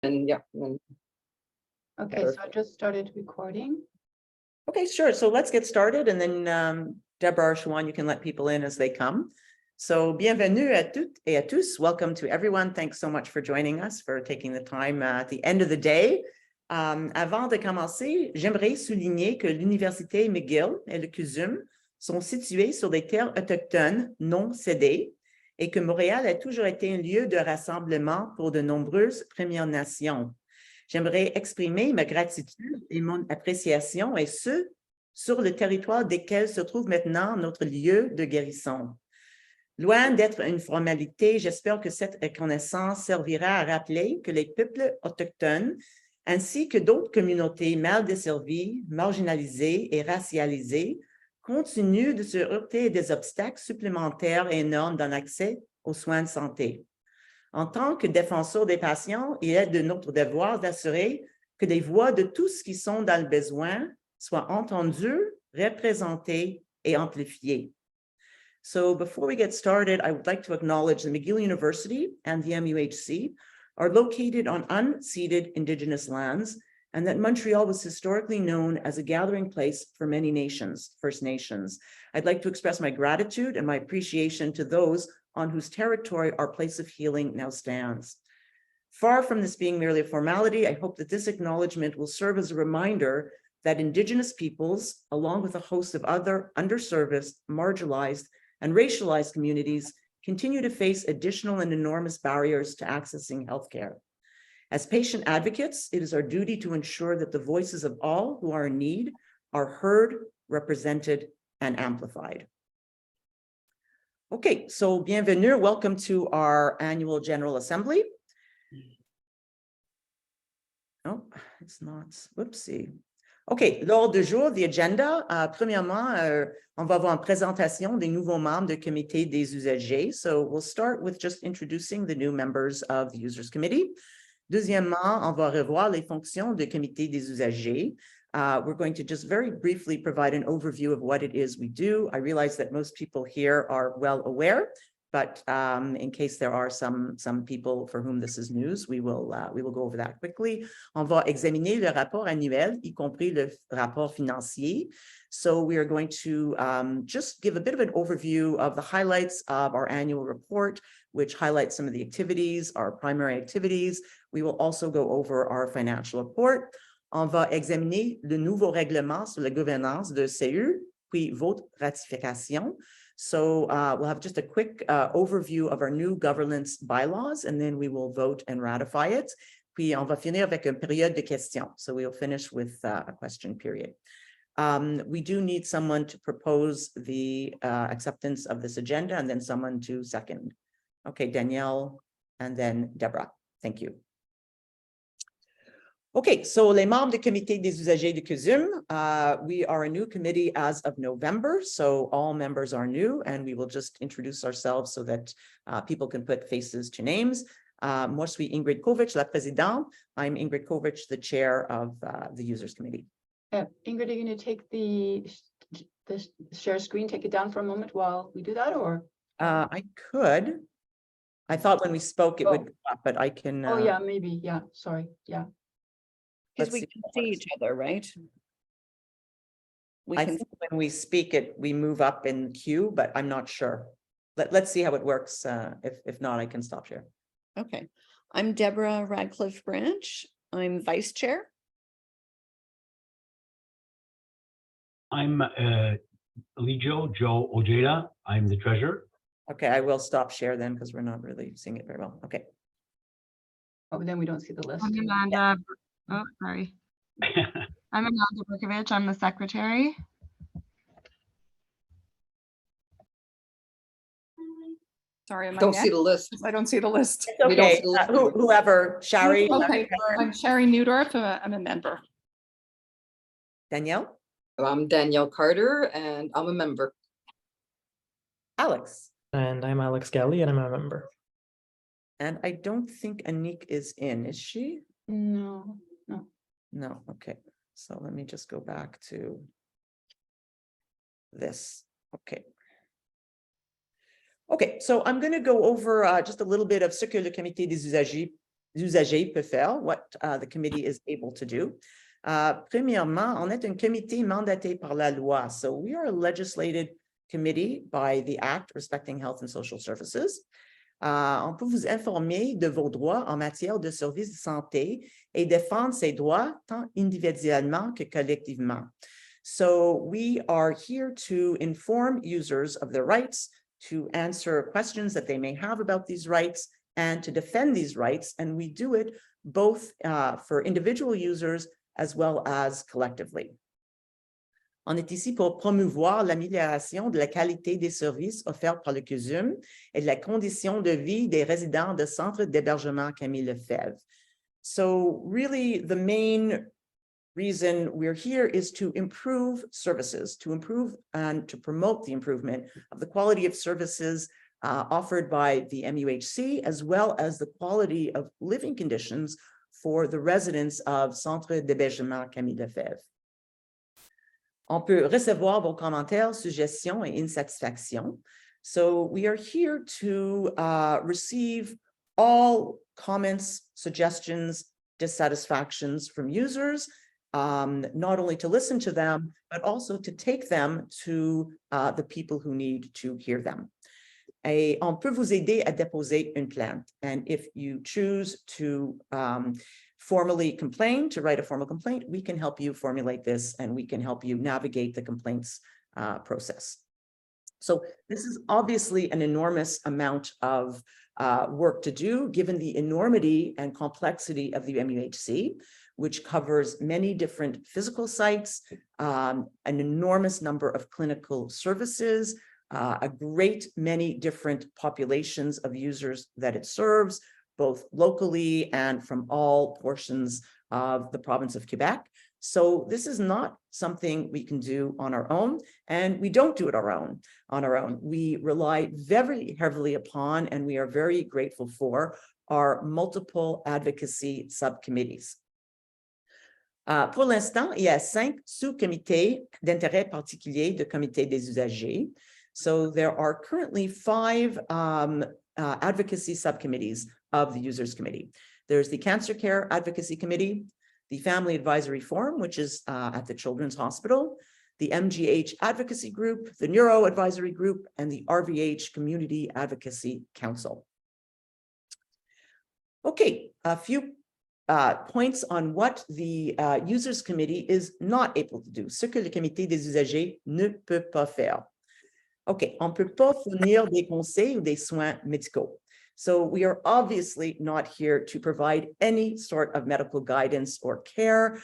And yeah. Okay, so I just started recording. Okay, sure. So let's get started, and then Deborah or Juan, you can let people in as they come. So bienvenue à toutes et à tous. Welcome to everyone. Thanks so much for joining us, for taking the time at the end of the day. Avant de commencer, j'aimerais souligner que l'Université McGill et le CUSM sont situés sur des terres autochtones non cédées et que Montréal a toujours été un lieu de rassemblement pour de nombreuses Premières Nations. J'aimerais exprimer ma gratitude et mon appréciation, et ce, sur le territoire desquels se trouve maintenant notre lieu de guérison. Loin d'être une formalité, j'espère que cette reconnaissance servira à rappeler que les peuples autochtones, ainsi que d'autres communautés mal desservies, marginalisées et racialisées, continuent de se heurter à des obstacles supplémentaires et énormes dans l'accès aux soins de santé. En tant que défenseur des patients, il est de notre devoir d'assurer que les voix de tous qui sont dans le besoin soient entendues, représentées et amplifiées. So before we get started, I would like to acknowledge that McGill University and the MUHC are located on unceded Indigenous lands, and that Montreal was historically known as a gathering place for many nations, First Nations. I'd like to express my gratitude and my appreciation to those on whose territory our place of healing now stands. Far from this being merely a formality, I hope that this acknowledgement will serve as a reminder that Indigenous peoples, along with a host of other underserviced, marginalized, and racialized communities, continue to face additional and enormous barriers to accessing healthcare. As patient advocates, it is our duty to ensure that the voices of all who are in need are heard, represented, and amplified. Okay, so bienvenue, welcome to our annual General Assembly. Oh, it's not, whoopsie. OK, l'ordre du jour, the agenda. Premièrement, on va avoir une présentation des nouveaux membres du comité des usagers. So we'll start with just introducing the new members of the Users Committee. Deuxièmement, on va revoir les fonctions du comité des usagers. We're going to just very briefly provide an overview of what it is we do. I realize that most people here are well aware, but in case there are some people for whom this is news, we will go over that quickly. On va examiner le rapport annuel, y compris le rapport financier. So we are going to just give a bit of an overview of the highlights of our annual report, which highlights some of the activities, our primary activities. We will also go over our financial report. On va examiner le nouveau règlement sur la gouvernance de CU, puis vote ratification. So we'll have just a quick overview of our new governance bylaws, and then we will vote and ratify it. Puis on va finir avec une période de questions. So we'll finish with a question period. We do need someone to propose the acceptance of this agenda, and then someone to second. Okay, Danielle, and then Deborah. Thank you. Okay, so les membres du comité des usagers du CUSM, we are a new committee as of November, so all members are new, and we will just introduce ourselves so that people can put faces to names. Moi, je suis Ingrid Kovic, la présidente. I'm Ingrid Kovic, the chair of the Users Committee. Ingrid, are you going to take the share screen, take it down for a moment while we do that, or? I could. I thought when we spoke it would go up, but I can. Oh, yeah, maybe. Yeah, sorry. Yeah. Because we can see each other, right? I think when we speak it, we move up in queue, but I'm not sure. Let's see how it works. If not, I can stop share. Okay. I'm Deborah Radcliffe Branch. I'm vice chair. I'm Joe Ojeda. I'm the treasurer. Okay, I will stop share then because we're not really seeing it very well. Okay. Oh, then we don't see the list. I'm Amanda. Oh, sorry. I'm Amanda Burkovich. I'm the secretary. Sorry, am I Don't see the list. I don't see the list. It's okay. Whoever, Shari. Okay, I'm Sherry Newdorf. I'm a member. Danielle. I'm Danielle Carter, and I'm a member. Alex. And I'm Alex Galley, and I'm a member. And I don't think Anik is in, is she? No. No, okay. So let me just go back to this. Okay. Okay, so I'm going to go over just a little bit of ce que le comité des usagers usagers peut faire, what the committee is able to do. Premièrement, on est un comité mandaté par la loi. So we are a legislated committee by the Act Respecting Health and Social Services. On peut vous informer de vos droits en matière de services de santé et défendre ces droits tant individuellement que collectivement. So we are here to inform users of their rights, to answer questions that they may have about these rights, and to defend these rights. And we do it both for individual users as well as collectively. On est ici pour promouvoir l'amélioration de la qualité des services offerts par le CUSM et de la condition de vie des résidents de centres d'hébergement Camille Lefebvre. So really the main reason we're here is to improve services, to improve and to promote the improvement of the quality of services offered by the MUHC, as well as the quality of living conditions for the residents of Centre d'hébergement Camille Lefebvre. On peut recevoir vos commentaires, suggestions et insatisfactions. So we are here to receive all comments, suggestions, dissatisfactions from users, not only to listen to them, but also to take them to the people who need to hear them. Et on peut vous aider à déposer une plainte. And if you choose to formally complain, to write a formal complaint, we can help you formulate this and we can help you navigate the complaints process. So this is obviously an enormous amount of work to do, given the enormity and complexity of the MUHC, which covers many different physical sites, an enormous number of clinical services, a great many different populations of users that it serves, both locally and from all portions of the province of Quebec. So this is not something we can do on our own, and we don't do it on our own. We rely very heavily upon, and we are very grateful for, our multiple advocacy subcommittees. Pour l'instant, il y a 5 sous-comités d'intérêt particulier de comité des usagers. So there are currently 5 advocacy subcommittees of the Users Committee. There's the Cancer Care Advocacy Committee, the Family Advisory Forum, which is at the Children's Hospital, the MGH Advocacy Group, the Neuro Advisory Group, and the RVH Community Advocacy Council. Okay, a few points on what the Users Committee is not able to do, ce que le Comité des usagers ne peut pas faire. Okay, on ne peut pas fournir des conseils ou des soins médicaux. So we are obviously not here to provide any sort of medical guidance or care.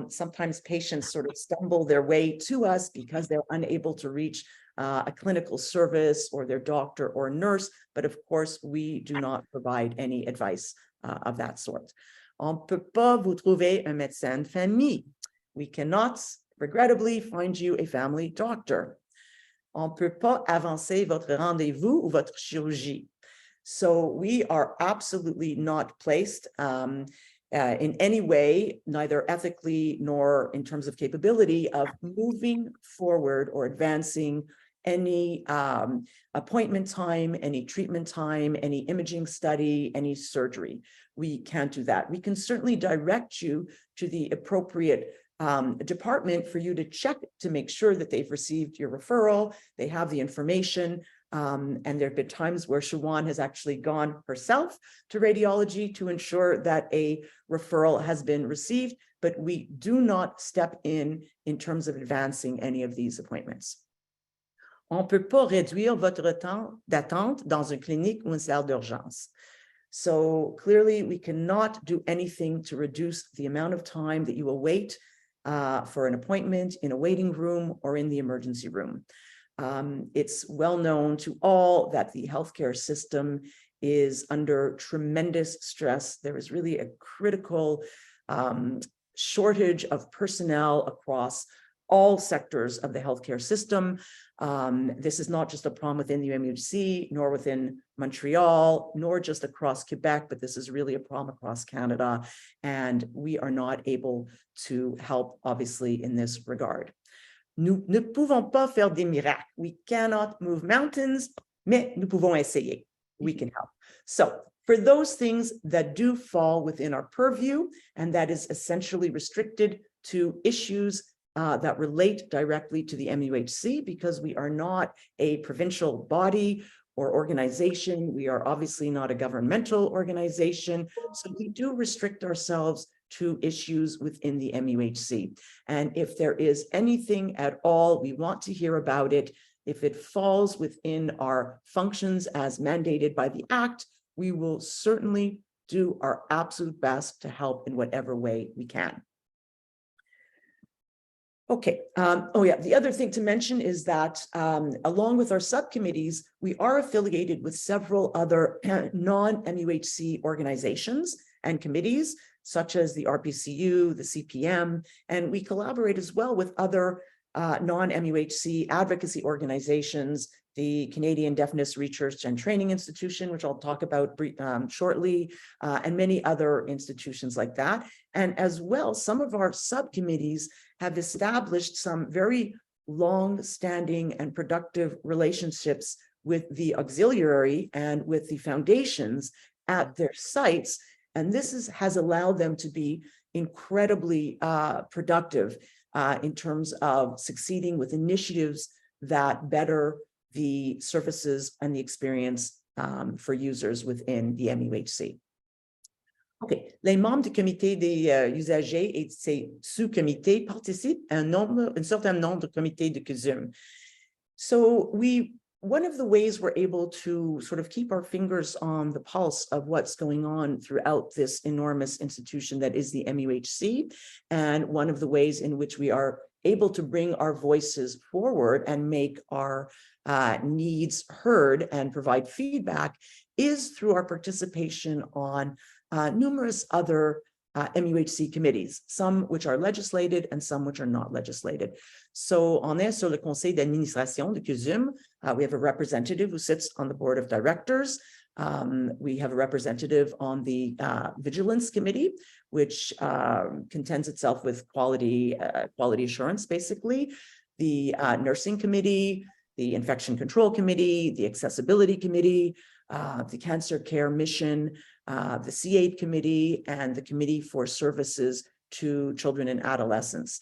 Sometimes patients sort of stumble their way to us because they're unable to reach a clinical service or their doctor or nurse. But of course, we do not provide any advice of that sort. On ne peut pas vous trouver un médecin de famille. We cannot, regrettably, find you a family doctor. On ne peut pas avancer votre rendez-vous ou votre chirurgie. So we are absolutely not placed in any way, neither ethically nor in terms of capability of moving forward or advancing any appointment time, any treatment time, any imaging study, any surgery. We can't do that. We can certainly direct you to the appropriate department for you to check to make sure that they've received your referral, they have the information, and there have been times where Siobhan has actually gone herself to radiology to ensure that a referral has been received, but we do not step in terms of advancing any of these appointments. On ne peut pas réduire votre temps d'attente dans une clinique ou une salle d'urgence. So clearly we cannot do anything to reduce the amount of time that you will wait for an appointment in a waiting room or in the emergency room. It's well known to all that the healthcare system is under tremendous stress. There is really a critical shortage of personnel across all sectors of the healthcare system. This is not just a problem within the MUHC, nor within Montreal, nor just across Quebec, but this is really a problem across Canada. And we are not able to help, obviously, in this regard. Nous ne pouvons pas faire des miracles. We cannot move mountains, mais nous pouvons essayer. We can help. So For those things that do fall within our purview, and that is essentially restricted to issues that relate directly to the MUHC, because we are not a provincial body or organization. We are obviously not a governmental organization. So we do restrict ourselves to issues within the MUHC. And if there is anything at all, we want to hear about it. If it falls within our functions as mandated by the Act, we will certainly do our absolute best to help in whatever way we can. Okay. Oh yeah, the other thing to mention is that along with our subcommittees, we are affiliated with several other non-MUHC organizations and committees, such as the RPCU, the CPM, and we collaborate as well with other non-MUHC advocacy organizations, the Canadian Deafness Research and Training Institution, which I'll talk about shortly, and many other institutions like that. And as well, some of our subcommittees have established some very long-standing and productive relationships with the auxiliary and with the foundations at their sites. And this has allowed them to be incredibly productive in terms of succeeding with initiatives that better the services and the experience for users within the MUHC. Okay, les membres du comité des usagers et de ces sous-comités participent à un certain nombre de comités de CUSM. So one of the ways we're able to sort of keep our fingers on the pulse of what's going on throughout this enormous institution that is the MUHC, and one of the ways in which we are able to bring our voices forward and make our needs heard and provide feedback is through our participation on numerous other MUHC committees, some which are legislated and some which are not legislated. So on est sur le conseil d'administration de CUSM. We have a representative who sits on the board of directors. We have a representative on the vigilance committee, which contends itself with quality assurance, basically. The nursing committee, the infection control committee, the accessibility committee, the cancer care mission, the C8 committee, and the committee for services to children and adolescents.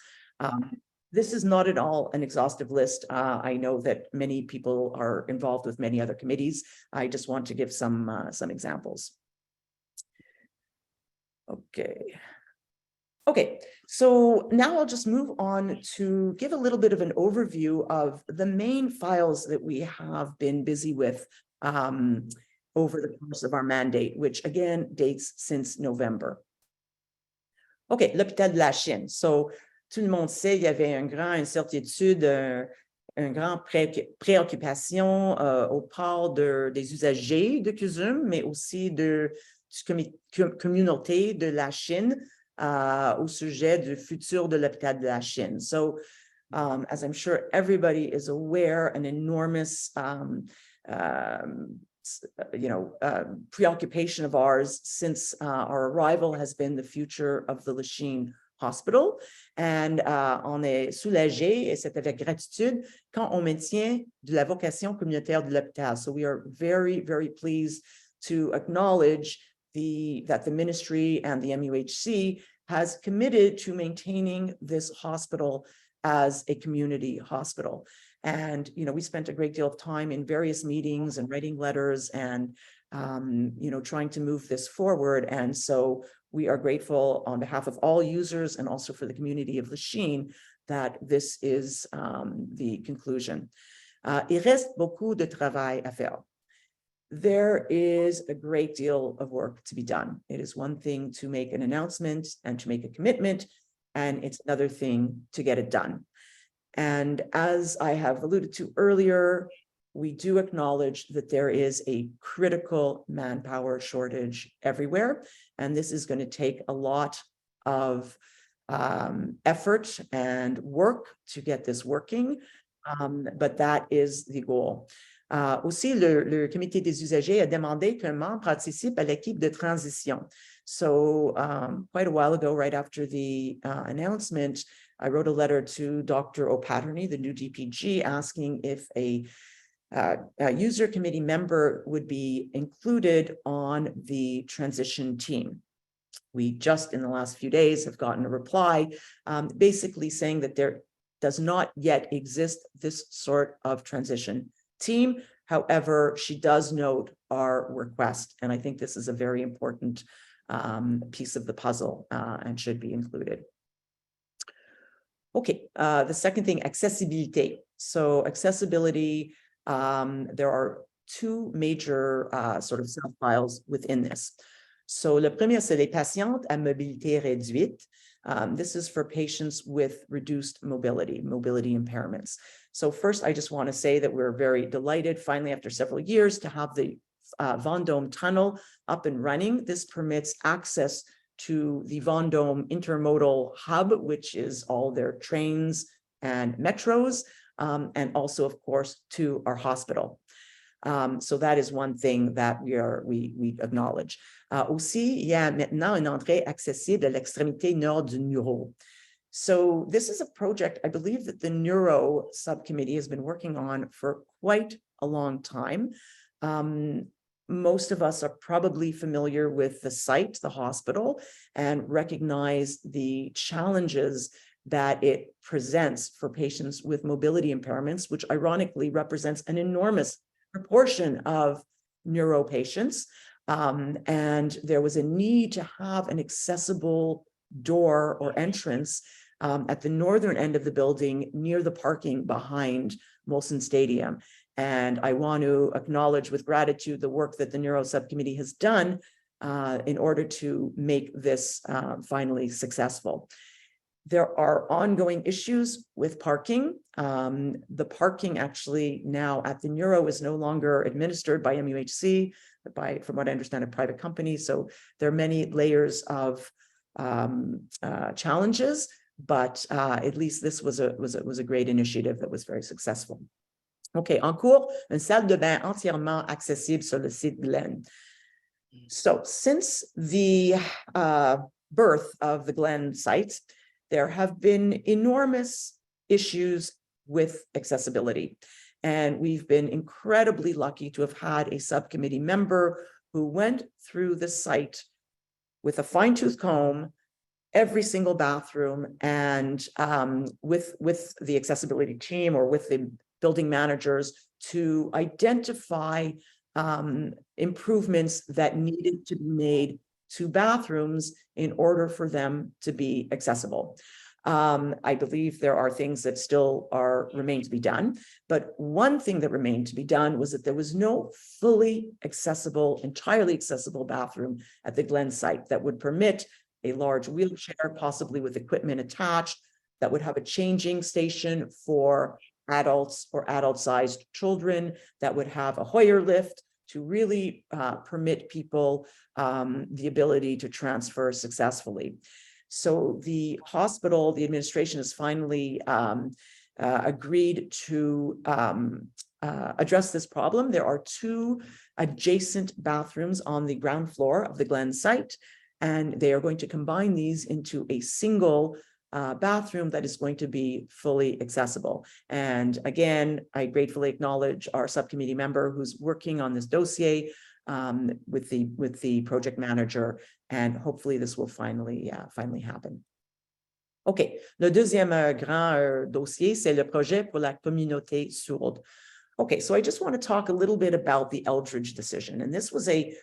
This is not at all an exhaustive list. I know that many people are involved with many other committees. I just want to give some examples. Okay, so now I'll just move on to give a little bit of an overview of the main files that we have been busy with over the course of our mandate, which again dates since November. Okay, l'hôpital de la Chine. So tout le monde sait, il y avait une grande incertitude, une grande préoccupation au part des usagers de CUSM, mais aussi du communauté de la Chine au sujet du futur de l'hôpital de la Chine. So, as I'm sure everybody is aware, an enormous preoccupation of ours since our arrival has been the future of the Lachine Hospital. And on est soulagé, et c'est avec gratitude, quand on maintient de la vocation communautaire de l'hôpital. So we are very, very pleased to acknowledge that the ministry and the MUHC has committed to maintaining this hospital as a community hospital. And, we spent a great deal of time in various meetings and writing letters and, trying to move this forward. And so we are grateful on behalf of all users and also for the community of Lachine that this is the conclusion. Il reste beaucoup de travail à faire. There is a great deal of work to be done. It is one thing to make an announcement and to make a commitment, and it's another thing to get it done. And as I have alluded to earlier, we do acknowledge that there is a critical manpower shortage everywhere, and this is going to take a lot of effort and work to get this working, but that is the goal. Aussi, le comité des usagers a demandé qu'un membre participe à l'équipe de transition. So quite a while ago, right after the announcement, I wrote a letter to Dr. O'Patterney, the new DPG, asking if a user committee member would be included on the transition team. We just in the last few days have gotten a reply, basically saying that there does not yet exist this sort of transition team. However, she does note our request, and I think this is a very important piece of the puzzle and should be included. Okay, the second thing, accessibility. So accessibility, there are two major sort of sub-files within this. So le premier, c'est les patientes à mobilité réduite. This is for patients with reduced mobility impairments. So first, I just want to say that we're very delighted finally after several years to have the Vendôme tunnel up and running. This permits access to the Vendôme intermodal hub, which is all their trains and metros, and also, of course, to our hospital. So that is one thing that we acknowledge. Aussi, il y a maintenant une entrée accessible à l'extrémité nord du neuro. So this is a project I believe that the neuro subcommittee has been working on for quite a long time. Most of us are probably familiar with the site, the hospital, and recognize the challenges that it presents for patients with mobility impairments, which ironically represents an enormous proportion of neuro patients. And there was a need to have an accessible door or entrance at the northern end of the building near the parking behind Molson Stadium. And I want to acknowledge with gratitude the work that the Neuro Subcommittee has done in order to make this finally successful. There are ongoing issues with parking. The parking actually now at the Neuro is no longer administered by MUHC, from what I understand, a private company. So there are many layers of challenges, but at least this was a great initiative that was very successful. Okay, en cours, une salle de bain entièrement accessible sur le site Glen. So since the birth of the Glen site, there have been enormous issues with accessibility. And we've been incredibly lucky to have had a subcommittee member who went through the site with a fine-tooth comb, every single bathroom, and with the accessibility team or with the building managers to identify improvements that needed to be made to bathrooms in order for them to be accessible. I believe there are things that still remain to be done, but one thing that remained to be done was that there was no fully accessible, entirely accessible bathroom at the Glen site that would permit a large wheelchair, possibly with equipment attached, that would have a changing station for adults or adult-sized children, that would have a Hoyer lift to really permit people the ability to transfer successfully. So the hospital, the administration has finally agreed to address this problem. There are two adjacent bathrooms on the ground floor of the Glen site, and they are going to combine these into a single bathroom that is going to be fully accessible. And again, I gratefully acknowledge our subcommittee member who's working on this dossier with the project manager, and hopefully this will finally happen. OK, le deuxième grand dossier, c'est le projet pour la communauté sourde. Okay, so I just want to talk a little bit about the Eldridge decision. And this was a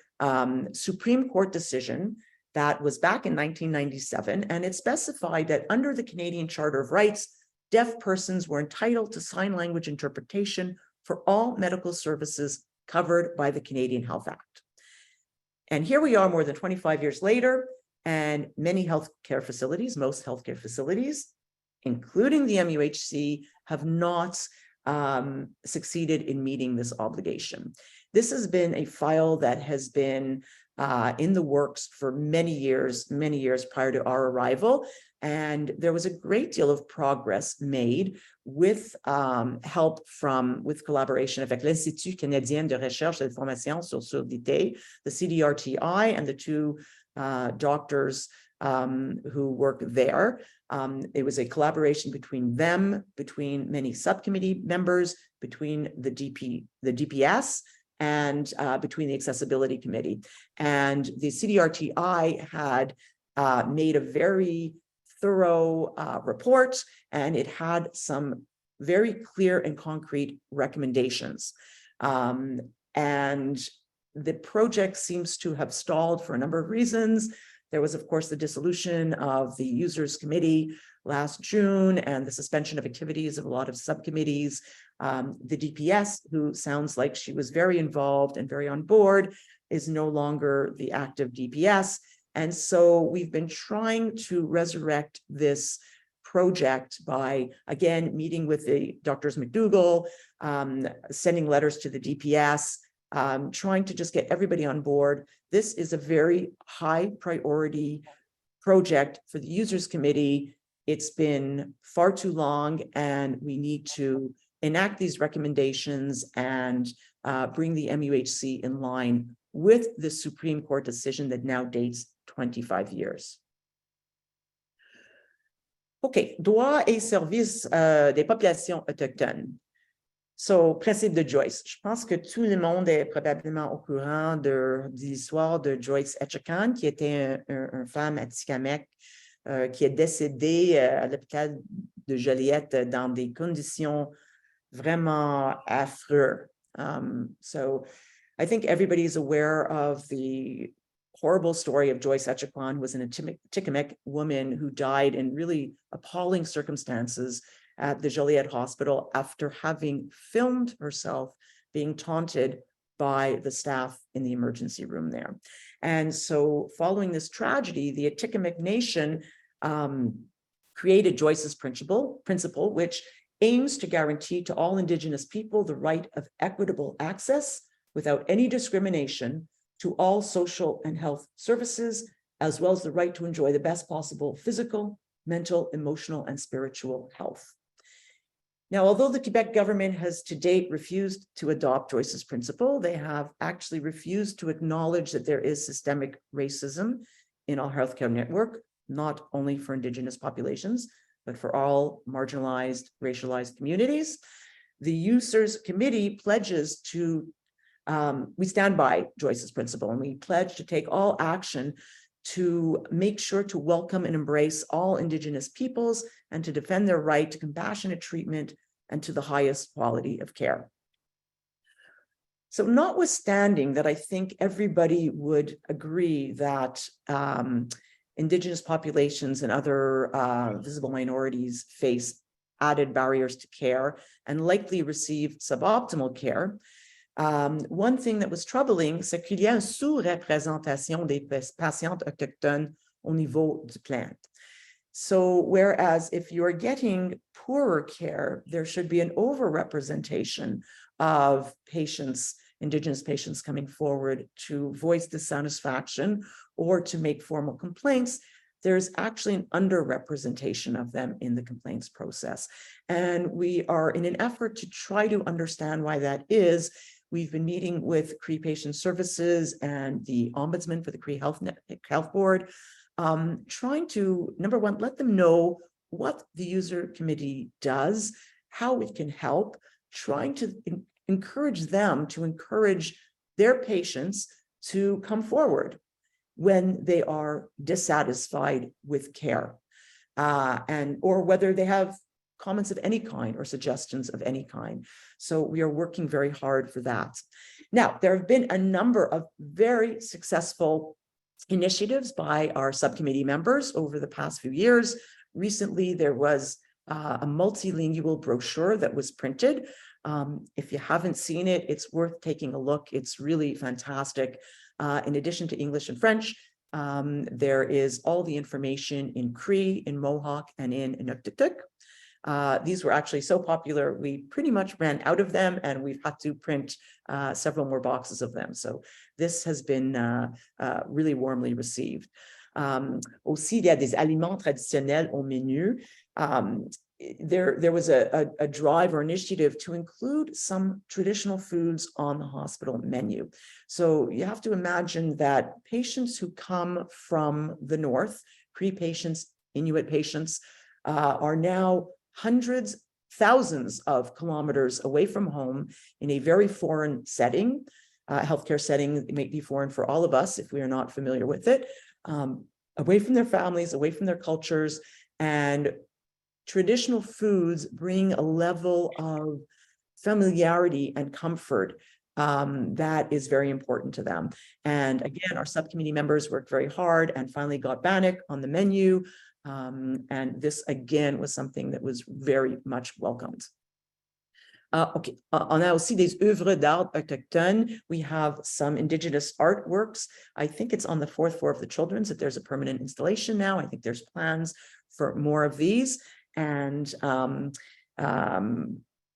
Supreme Court decision that was back in 1997, and it specified that under the Canadian Charter of Rights, deaf persons were entitled to sign language interpretation for all medical services covered by the Canadian Health Act. And here we are more than 25 years later, and many healthcare facilities, most healthcare facilities, including the MUHC, have not succeeded in meeting this obligation. This has been a file that has been in the works for many years prior to our arrival. And there was a great deal of progress made with with collaboration avec l'Institut canadien de recherche et de formation sur surdité, the CDRTI, and the two doctors who work there. It was a collaboration between them, between many subcommittee members, between the DPS and between the Accessibility Committee. And the CDRTI had made a very thorough report, and it had some very clear and concrete recommendations. And the project seems to have stalled for a number of reasons. There was, of course, the dissolution of the Users Committee last June and the suspension of activities of a lot of subcommittees. The DPS, who sounds like she was very involved and very on board, is no longer the active DPS. And so we've been trying to resurrect this project by, again, meeting with the Drs. McDougall, sending letters to the DPS, trying to just get everybody on board. This is a very high priority project for the Users Committee. It's been far too long, and we need to enact these recommendations and bring the MUHC in line with the Supreme Court decision that now dates 25 years. OK, droits et services des populations autochtones. So, principe de Joyce. Je pense que tout le monde est probablement au courant de l'histoire de Joyce Etchekon, qui était une femme atikamekw qui est décédée à l'hôpital de Joliette dans des conditions vraiment affreuses. So, I think everybody is aware of the horrible story of Joyce Etchekon, who was an Atikamekw woman who died in really appalling circumstances at the Joliette Hospital after having filmed herself being taunted by the staff in the emergency room there. And so following this tragedy, the Atikamekw Nation created Joyce's principle, which aims to guarantee to all Indigenous people the right of equitable access without any discrimination to all social and health services, as well as the right to enjoy the best possible physical, mental, emotional, and spiritual health. Now, although the Quebec government has to date refused to adopt Joyce's principle, they have actually refused to acknowledge that there is systemic racism in our healthcare network, not only for Indigenous populations, but for all marginalized, racialized communities. The Users Committee pledges to we stand by Joyce's principle, and we pledge to take all action to make sure to welcome and embrace all Indigenous peoples and to defend their right to compassionate treatment and to the highest quality of care. So notwithstanding that, I think everybody would agree that Indigenous populations and other visible minorities face added barriers to care and likely receive suboptimal care. One thing that was troubling, c'est qu'il y a une sous-représentation des patientes autochtones au niveau du plainte. So whereas if you're getting poorer care, there should be an overrepresentation of patients, Indigenous patients coming forward to voice dissatisfaction or to make formal complaints, there's actually an underrepresentation of them in the complaints process. And we are in an effort to try to understand why that is. We've been meeting with Cree Patient Services and the Ombudsman for the Cree Health Board, trying to, number one, let them know what the User Committee does, how it can help, trying to encourage them to encourage their patients to come forward when they are dissatisfied with care, or whether they have comments of any kind or suggestions of any kind. So we are working very hard for that. Now, there have been a number of very successful initiatives by our subcommittee members over the past few years. Recently, there was a multilingual brochure that was printed. If you haven't seen it, it's worth taking a look. It's really fantastic. In addition to English and French, there is all the information in Cree, in Mohawk, and in Inuktitut. These were actually so popular, we pretty much ran out of them, and we've had to print several more boxes of them. So this has been really warmly received. Aussi, il y a des aliments traditionnels au menu. There was a drive or initiative to include some traditional foods on the hospital menu. So you have to imagine that patients who come from the north, Cree patients, Inuit patients, are now hundreds thousands of kilometers away from home in a very foreign setting, healthcare setting. It may be foreign for all of us if we are not familiar with it, away from their families, away from their cultures, and traditional foods bring a level of familiarity and comfort that is very important to them. And again, our subcommittee members worked very hard and finally got bannock on the menu. And this again was something that was very much welcomed. Okay, on a aussi des œuvres d'art autochtones. We have some indigenous artworks. I think it's on the 4th floor of the Children's that there's a permanent installation now. I think there's plans for more of these. And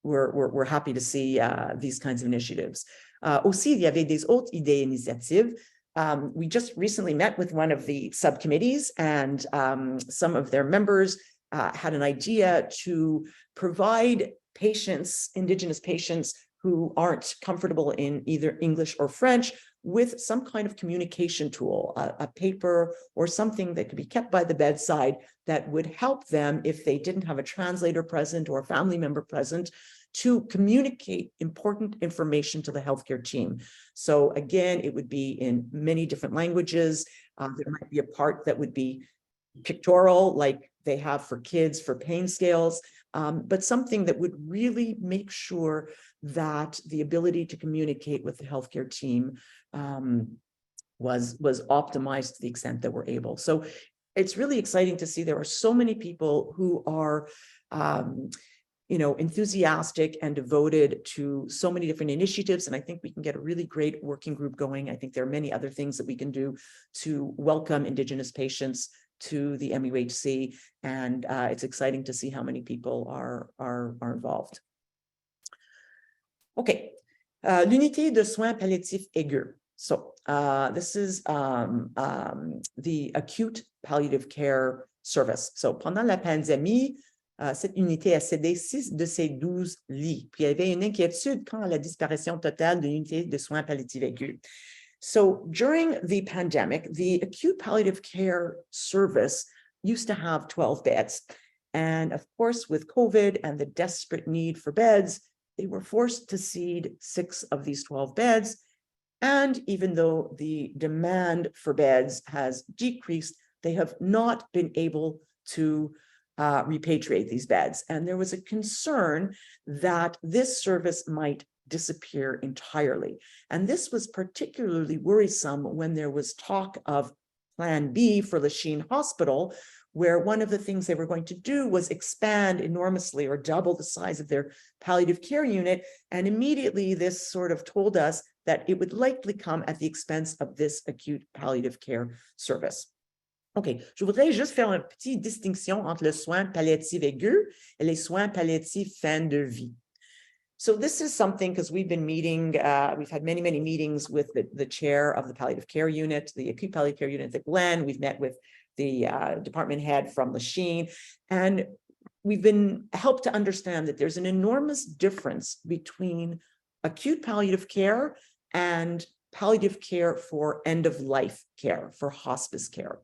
we're happy to see these kinds of initiatives. Aussi, il y avait des autres idées initiatives. We just recently met with one of the subcommittees, and some of their members had an idea to provide patients, Indigenous patients who aren't comfortable in either English or French, with some kind of communication tool, a paper or something that could be kept by the bedside that would help them if they didn't have a translator present or a family member present to communicate important information to the healthcare team. So again, it would be in many different languages. There might be a part that would be pictorial, like they have for kids for pain scales, but something that would really make sure that the ability to communicate with the healthcare team was optimized to the extent that we're able. So it's really exciting to see there are so many people who are enthusiastic and devoted to so many different initiatives. And I think we can get a really great working group going. I think there are many other things that we can do to welcome Indigenous patients to the MUHC. And it's exciting to see how many people are involved. Okay, l'unité de soins palliatifs aigus. So this is the acute palliative care service. So pendant la pandémie, cette unité a cédé 6 de ses 12 lits. Puis il y avait une inquiétude quant à la disparition totale de l'unité de soins palliatifs aigus. So during the pandemic, the acute palliative care service used to have 12 beds. And of course, with COVID and the desperate need for beds, they were forced to cede 6 of these 12 beds. And even though the demand for beds has decreased, they have not been able to repatriate these beds. And there was a concern that this service might disappear entirely. And this was particularly worrisome when there was talk of Plan B for Lachine Hospital, where one of the things they were going to do was expand enormously or double the size of their palliative care unit. And immediately this sort of told us that it would likely come at the expense of this acute palliative care service. OK, je voudrais juste faire une petite distinction entre le soin palliatif aigu et les soins palliatifs fin de vie. So this is something, because we've been meeting, we've had many, many meetings with the chair of the palliative care unit, the acute palliative care unit at Glen. We've met with the department head from Lachine, and we've been helped to understand that there's an enormous difference between acute palliative care and palliative care for end-of-life care, for hospice care.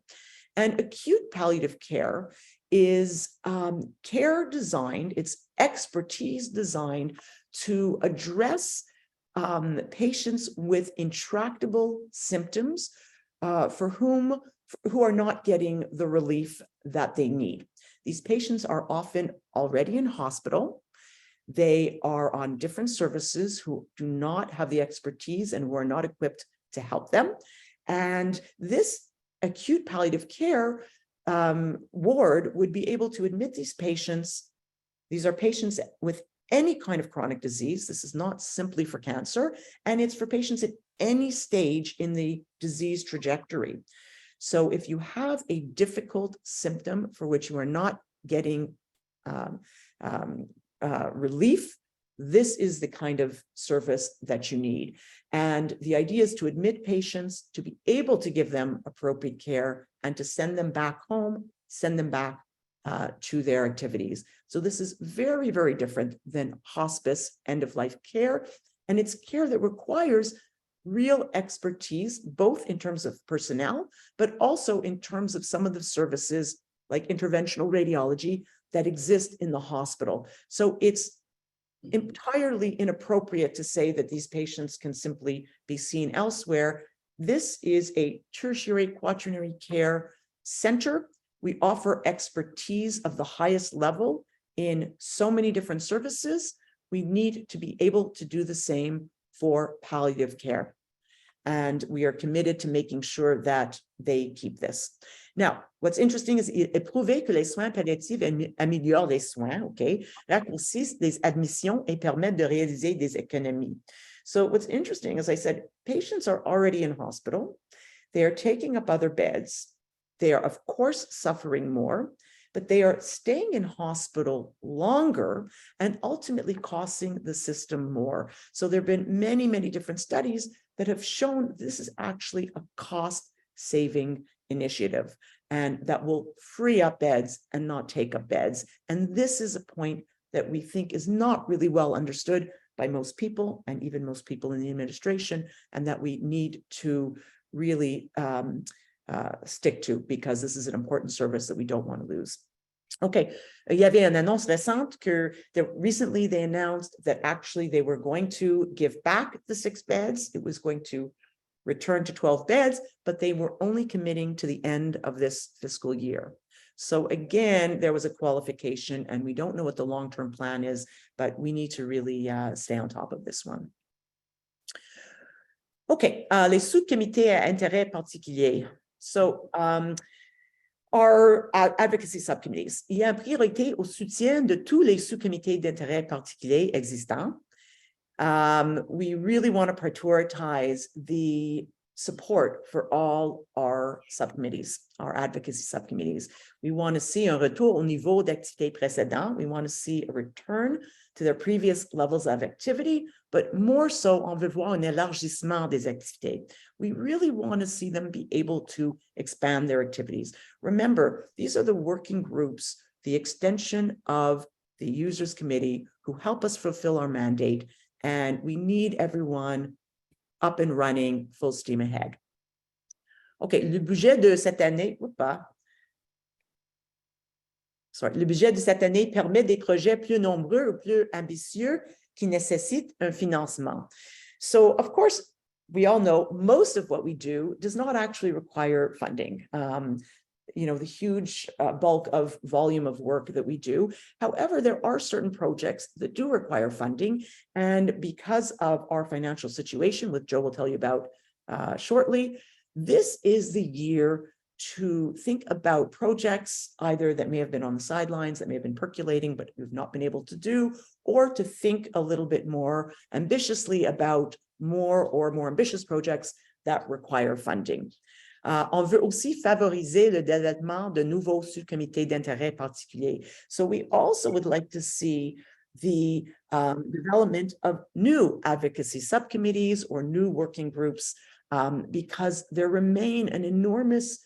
And acute palliative care is care designed, it's expertise designed to address patients with intractable symptoms who are not getting the relief that they need. These patients are often already in hospital. They are on different services who do not have the expertise and who are not equipped to help them. And this acute palliative care ward would be able to admit these patients. These are patients with any kind of chronic disease. This is not simply for cancer, and it's for patients at any stage in the disease trajectory. So if you have a difficult symptom for which you are not getting relief, this is the kind of service that you need. And the idea is to admit patients, to be able to give them appropriate care, and to send them back home, send them back to their activities. So this is very, very different than hospice end-of-life care. And it's care that requires real expertise, both in terms of personnel, but also in terms of some of the services like interventional radiology that exist in the hospital. So it's entirely inappropriate to say that these patients can simply be seen elsewhere. This is a tertiary quaternary care center. We offer expertise of the highest level in so many different services. We need to be able to do the same for palliative care. And we are committed to making sure that they keep this. Now, what's interesting is il est prouvé que les soins palliatifs améliorent les soins, okay, raccourcissent des admissions et permettent de réaliser des économies. So what's interesting, as I said, patients are already in hospital. They are taking up other beds. They are, of course, suffering more, but they are staying in hospital longer and ultimately costing the system more. So there have been many, many different studies that have shown this is actually a cost-saving initiative, and that will free up beds and not take up beds. And this is a point that we think is not really well understood by most people, and even most people in the administration, and that we need to really stick to, because this is an important service that we don't want to lose. Okay, il y avait une annonce récente que recently they announced that actually they were going to give back the 6 beds. It was going to return to 12 beds, but they were only committing to the end of this fiscal year. So again, there was a qualification, and we don't know what the long-term plan is, but we need to really stay on top of this one. Okay, les sous-comités à intérêt particulier. So, our advocacy subcommittees. Il y a une priorité au soutien de tous les sous-comités d'intérêt particulier existants. We really want to prioritize the support for all our subcommittees, our advocacy subcommittees. We want to see un retour au niveau d'activité précédent. We want to see a return to their previous levels of activity, but more so, on veut voir un élargissement des activités. We really want to see them be able to expand their activities. Remember, these are the working groups, the extension of the Users Committee, who help us fulfill our mandate, and we need everyone up and running, full steam ahead. Okay, le budget de cette année, le budget de cette année permet des projets plus nombreux ou plus ambitieux qui nécessitent un financement. So, of course, we all know most of what we do does not actually require funding. You know, the huge bulk of volume of work that we do. However, there are certain projects that do require funding. And because of our financial situation, which Joe will tell you about shortly, this is the year to think about projects either that may have been on the sidelines, that may have been percolating, but we've not been able to do, or to think a little bit more ambitiously about more ambitious projects that require funding. On veut aussi favoriser le développement de nouveaux sous-comités d'intérêt particulier. So we also would like to see the development of new advocacy subcommittees or new working groups, because there remain an enormous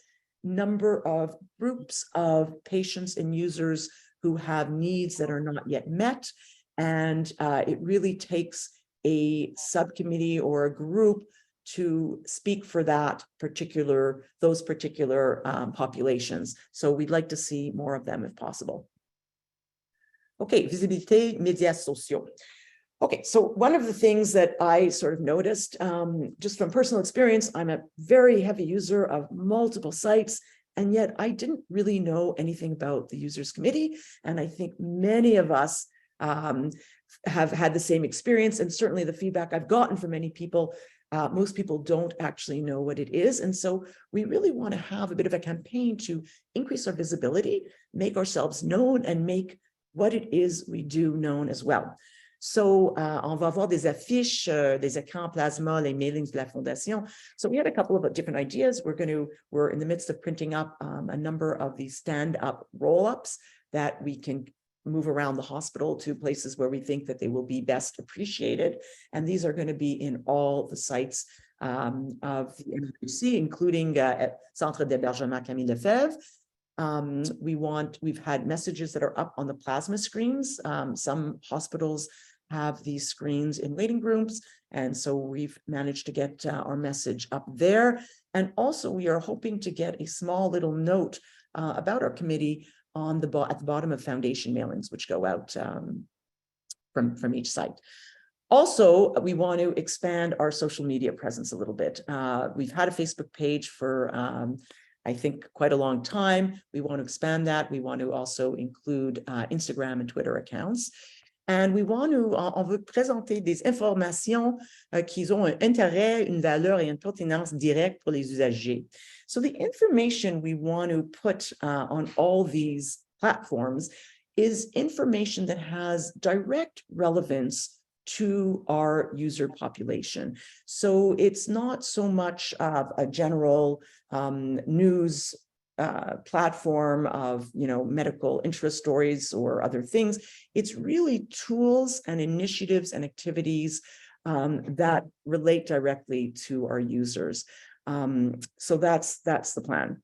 number of groups of patients and users who have needs that are not yet met. And it really takes a subcommittee or a group to speak for those particular populations. So we'd like to see more of them if possible. Okay, visibilité, médias sociaux. Okay, so one of the things that I sort of noticed, just from personal experience, I'm a very heavy user of multiple sites, and yet I didn't really know anything about the Users Committee. And I think many of us have had the same experience, and certainly the feedback I've gotten from many people, most people don't actually know what it is. And so we really want to have a bit of a campaign to increase our visibility, make ourselves known, and make what it is we do known as well. So on va avoir des affiches, des écrans plasma, les mailings de la Fondation. So we had a couple of different ideas. We're in the midst of printing up a number of these stand-up roll-ups that we can move around the hospital to places where we think that they will be best appreciated. And these are going to be in all the sites of the MUHC, including at Centre d'Hébergement Camille Lefebvre. We've had messages that are up on the plasma screens. Some hospitals have these screens in waiting rooms, and so we've managed to get our message up there. And also we are hoping to get a small little note about our committee on at the bottom of foundation mailings, which go out from each site. Also, we want to expand our social media presence a little bit. We've had a Facebook page for, I think, quite a long time. We want to expand that. We want to also include Instagram and Twitter accounts. And we want to, on veut présenter des informations qui ont un intérêt, une valeur et une pertinence directe pour les usagers. So the information we want to put on all these platforms is information that has direct relevance to our user population. So it's not so much of a general news platform of, medical interest stories or other things. It's really tools and initiatives and activities that relate directly to our users. So that's the plan.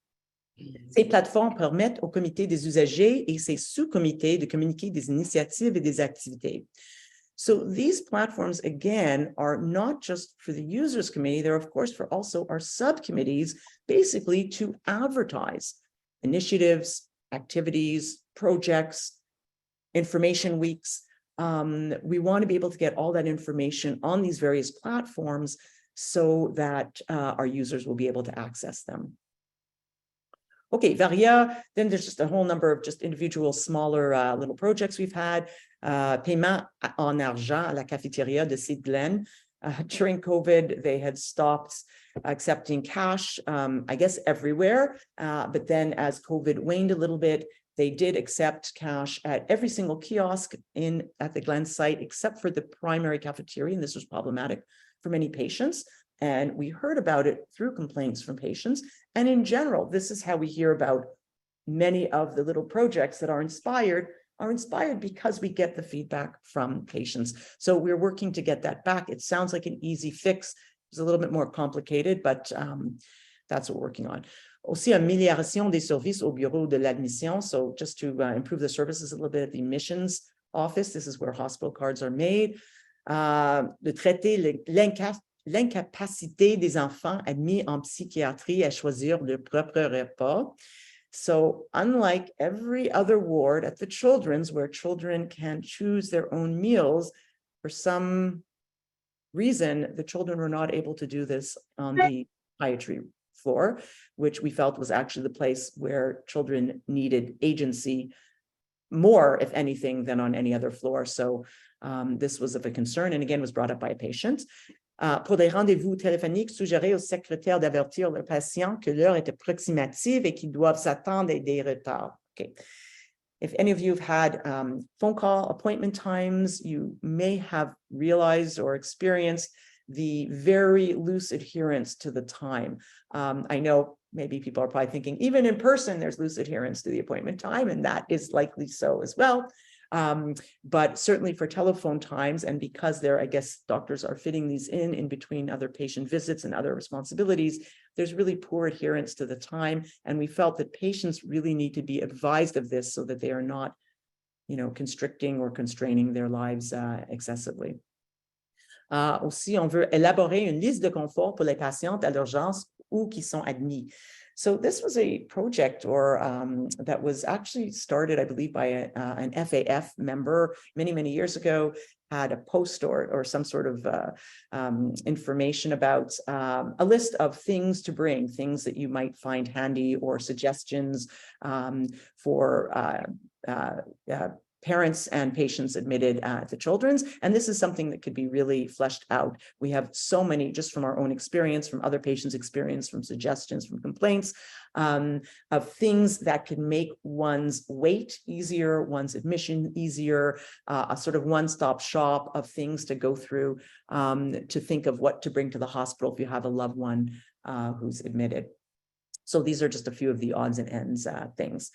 Ces plateformes permettent au comité des usagers et ses sous-comités de communiquer des initiatives et des activités. So these platforms, again, are not just for the users committee, they're of course for also our subcommittees, basically to advertise initiatives, activities, projects, information weeks. We want to be able to get all that information on these various platforms so that our users will be able to access them. Okay, Varia, then there's just a whole number of just individual smaller little projects we've had. Paiement en argent à la cafétéria de Sid-Glen. During COVID, they had stopped accepting cash, I guess everywhere. But then as COVID waned a little bit, they did accept cash at every single kiosk at the Glen site, except for the primary cafeteria. And this was problematic for many patients. And we heard about it through complaints from patients. And in general, this is how we hear about many of the little projects that are inspired because we get the feedback from patients. So we're working to get that back. It sounds like an easy fix. It's a little bit more complicated, but that's what we're working on. Aussi, amélioration des services au bureau de l'admission. So just to improve the services a little bit at the admissions office, this is where hospital cards are made. De traiter l'incapacité des enfants admis en psychiatrie à choisir leur propre repas. So unlike every other ward at the children's, where children can choose their own meals, for some reason, the children were not able to do this on the psychiatry floor, which we felt was actually the place where children needed agency more, if anything, than on any other floor. So this was of a concern, and again, was brought up by a patient. Pour des rendez-vous téléphoniques, suggérer aux secrétaires d'avertir leurs patients que l'heure est approximative et qu'ils doivent s'attendre à des retards. Okay. If any of you have had phone call appointment times, you may have realized or experienced the very loose adherence to the time. I know maybe people are probably thinking, even in person, there's loose adherence to the appointment time, and that is likely so as well. But certainly for telephone times, and because I guess doctors are fitting these in between other patient visits and other responsibilities, there's really poor adherence to the time. And we felt that patients really need to be advised of this so that they are not, constricting or constraining their lives excessively. Aussi, on veut élaborer une liste de confort pour les patientes à l'urgence ou qui sont admis. So this was a project that was actually started, I believe, by an FAF member many, many years ago, had a post or some sort of information about a list of things to bring, things that you might find handy, or suggestions for parents and patients admitted at the children's. And this is something that could be really fleshed out. We have so many, just from our own experience, from other patients' experience, from suggestions, from complaints, of things that can make one's wait easier, one's admission easier, a sort of one-stop shop of things to go through, to think of what to bring to the hospital if you have a loved one who's admitted. So these are just a few of the odds and ends things.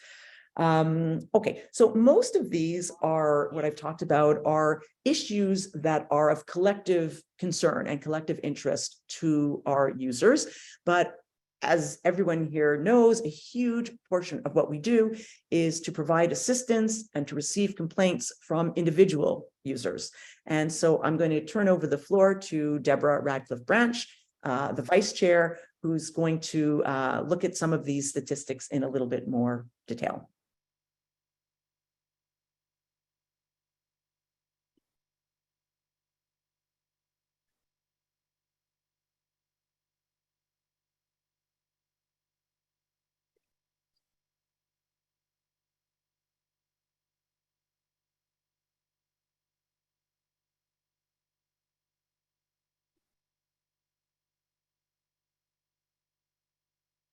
Okay, so most of these are what I've talked about are issues that are of collective concern and collective interest to our users. But as everyone here knows, a huge portion of what we do is to provide assistance and to receive complaints from individual users. And so I'm going to turn over the floor to Deborah Radcliffe Branch, the vice chair, who's going to look at some of these statistics in a little bit more detail.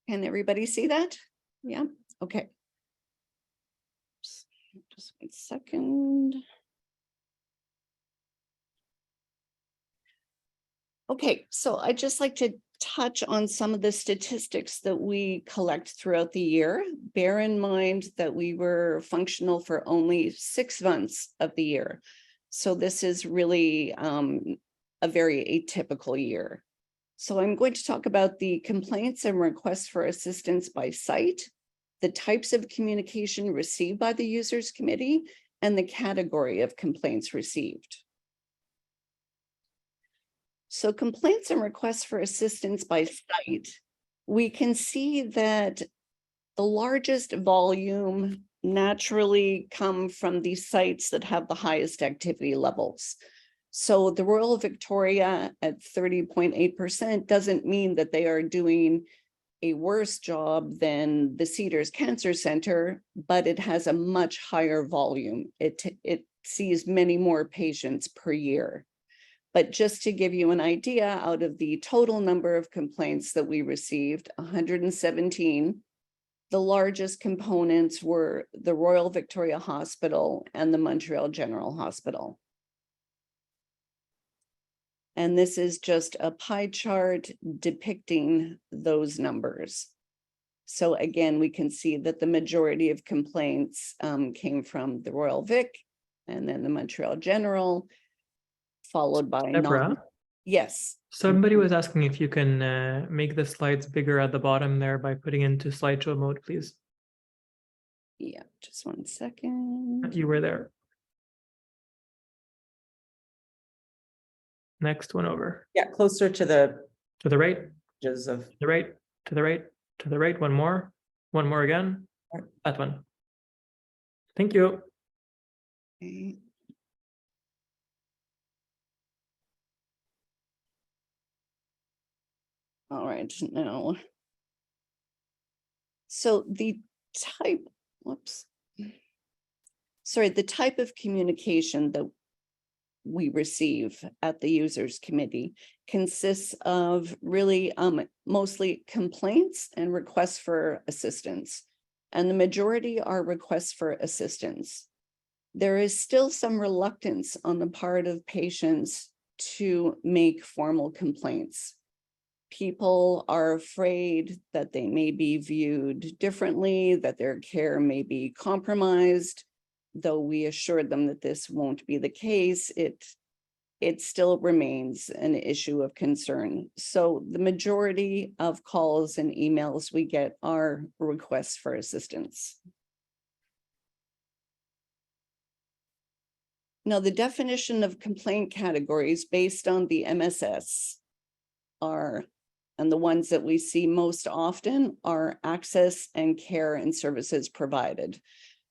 Can everybody see that? Yeah, okay. Just 1 second. Okay, so I'd just like to touch on some of the statistics that we collect throughout the year. Bear in mind that we were functional for only 6 months of the year. So this is really a very atypical year. So I'm going to talk about the complaints and requests for assistance by site, the types of communication received by the Users Committee, and the category of complaints received. So complaints and requests for assistance by site, we can see that the largest volume naturally come from the sites that have the highest activity levels. So the Royal Victoria at 30.8% doesn't mean that they are doing a worse job than the Cedars Cancer Center, but it has a much higher volume. It sees many more patients per year. But just to give you an idea, out of the total number of complaints that we received, 117, the largest components were the Royal Victoria Hospital and the Montreal General Hospital. And this is just a pie chart depicting those numbers. So again, we can see that the majority of complaints came from the Royal Vic and then the Montreal General, followed by Deborah, Yes. somebody was asking if you can make the slides bigger at the bottom there by putting into slideshow mode, please. Yeah, just 1 second. You were there. Next one over. Yeah, closer to the To the right, edges of, to the right, to the right, to the right. One more again. That one. Thank you. Okay. All right, now. So the type, whoops. Sorry, the type of communication that we receive at the Users Committee consists of really mostly complaints and requests for assistance. And the majority are requests for assistance. There is still some reluctance on the part of patients to make formal complaints. People are afraid that they may be viewed differently, that their care may be compromised. Though we assured them that this won't be the case, it still remains an issue of concern. So the majority of calls and emails we get are requests for assistance. Now, the definition of complaint categories based on the MSS are, and the ones that we see most often are access and care and services provided.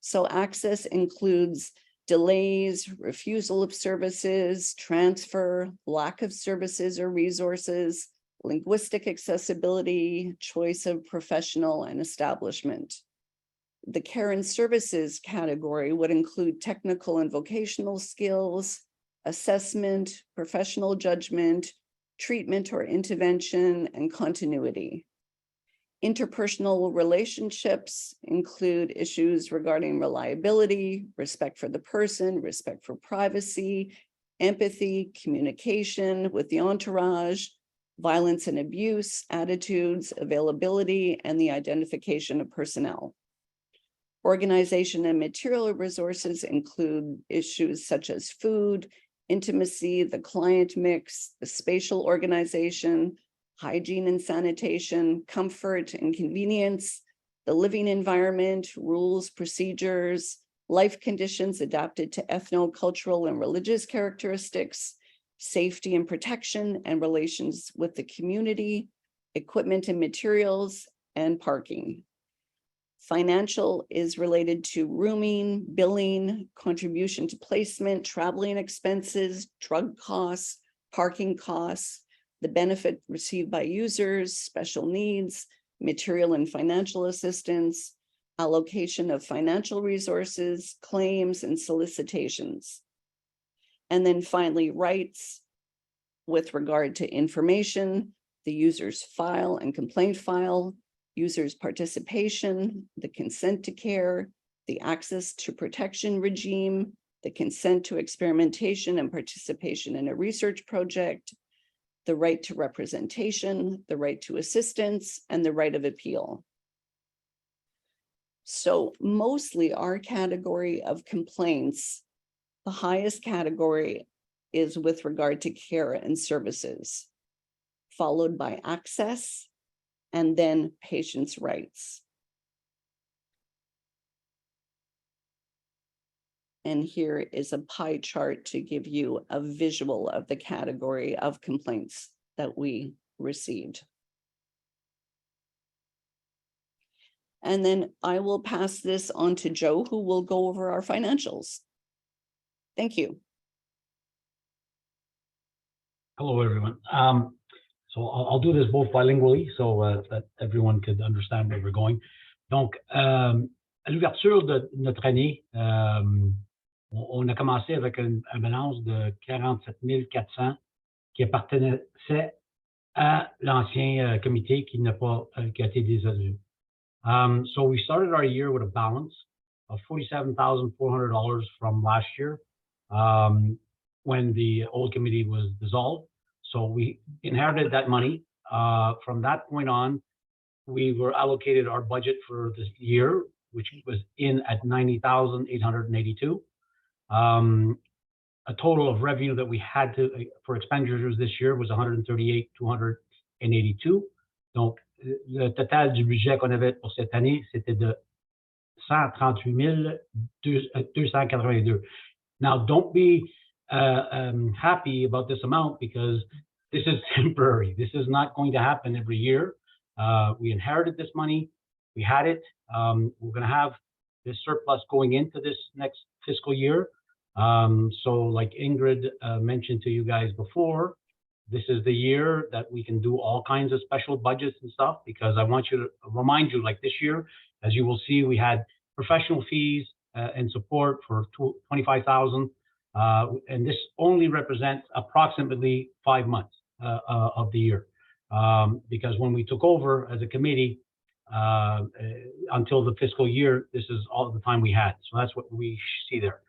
So access includes delays, refusal of services, transfer, lack of services or resources, linguistic accessibility, choice of professional and establishment. The care and services category would include technical and vocational skills, assessment, professional judgment, treatment or intervention, and continuity. Interpersonal relationships include issues regarding reliability, respect for the person, respect for privacy, empathy, communication with the entourage, violence and abuse, attitudes, availability, and the identification of personnel. Organization and material resources include issues such as food, intimacy, the client mix, the spatial organization, hygiene and sanitation, comfort and convenience, the living environment, rules, procedures, life conditions adapted to ethno-cultural and religious characteristics, safety and protection and relations with the community, equipment and materials, and parking. Financial is related to rooming, billing, contribution to placement, traveling expenses, drug costs, parking costs, the benefit received by users, special needs, material and financial assistance, allocation of financial resources, claims, and solicitations. And then finally, rights with regard to information, the user's file and complaint file, user's participation, the consent to care, the access to protection regime, the consent to experimentation and participation in a research project, the right to representation, the right to assistance, and the right of appeal. So mostly our category of complaints, the highest category is with regard to care and services, followed by access, and then patients' rights. And here is a pie chart to give you a visual of the category of complaints that we received. And then I will pass this on to Joe, who will go over our financials. Thank you. Hello, everyone. So I'll do this both bilingually so that everyone could understand where we're going. Donc, à l'ouverture de notre année, on a commencé avec une balance de 47 400 qui appartenait à l'ancien comité qui a été dissolu. So we started our year with a balance of $47,400 from last year when the old committee was dissolved. So we inherited that money. From that point on, we were allocated our budget for this year, which was in at $90,882. A total of revenue that we had for expenditures this year was $138,282. Donc, le total du budget qu'on avait pour cette année, c'était de $138,282. Now, don't be happy about this amount because this is temporary. This is not going to happen every year. We inherited this money. We had it. We're going to have this surplus going into this next fiscal year. So like Ingrid mentioned to you guys before, this is the year that we can do all kinds of special budgets and stuff, because I want you to remind you, like this year, as you will see, we had professional fees and support for $25,000. And this only represents approximately 5 months of the year. Because when we took over as a committee, until the fiscal year, this is all the time we had. So that's what we see there.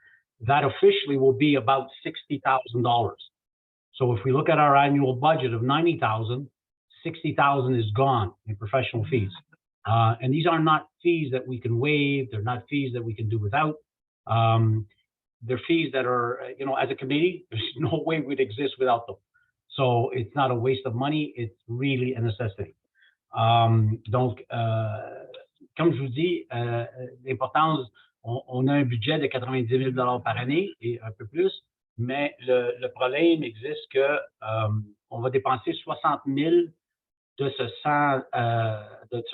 That officially will be about $60,000. So if we look at our annual budget of $90,000, $60,000 is gone in professional fees. And these are not fees that we can waive. They're not fees that we can do without. They're fees that are, you know, as a committee, there's no way we'd exist without them. So it's not a waste of money. It's really a necessity. Donc, comme je vous dis, l'importance, on a un budget de 90 000 par année et un peu plus, mais le problème existe que on va dépenser 60 000 de ce